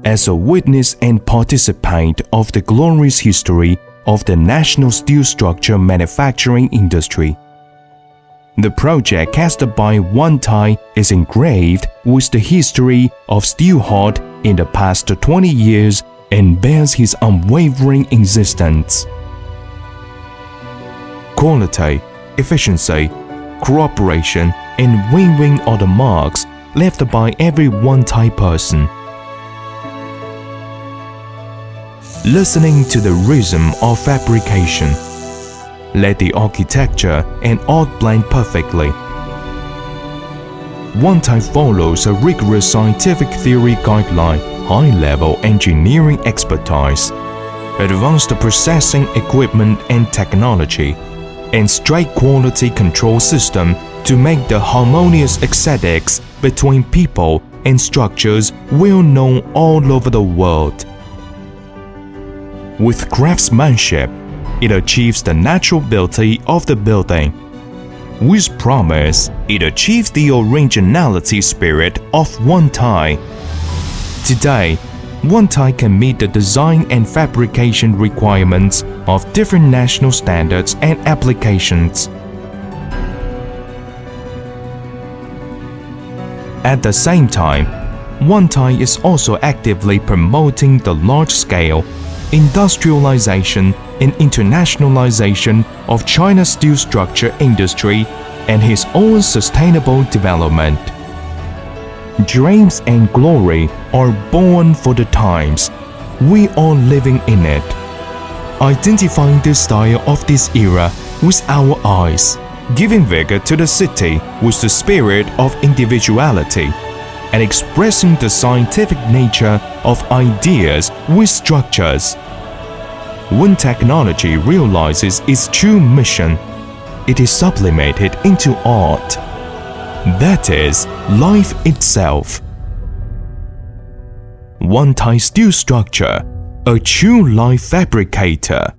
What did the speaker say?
as a witness and participant of the glorious history of the national steel structure manufacturing industry. The project cast by Wantai is engraved with the history of steel art in the past 20 years and bears his unwavering insistence. Quality, efficiency, cooperation, and win-win are the marks left by every Wantai person. Listening to the rhythm of fabrication, let the architecture and art blend perfectly. Wantai follows a rigorous scientific theory guideline, high-level engineering expertise, advanced processing equipment and technology, and strict quality control system to make the harmonious aesthetics between people and structures well known all over the world. With craftsmanship, it achieves the natural beauty of the building. With promise, it achieves the originality spirit of Wantai. Today, Wantai can meet the design and fabrication requirements of different national standards and applications. At the same time, Wantai is also actively promoting the large-scale industrialization and internationalization of China's steel structure industry and his own sustainable development. Dreams and glory are born for the times. We are living in it. Identifying the style of this era with our eyes, giving vigor to the city with the spirit of individuality, and expressing the scientific nature of ideas with structures. When technology realizes its true mission, it is sublimated into art. That is life itself. Wantai Steel Structure, a true life fabricator.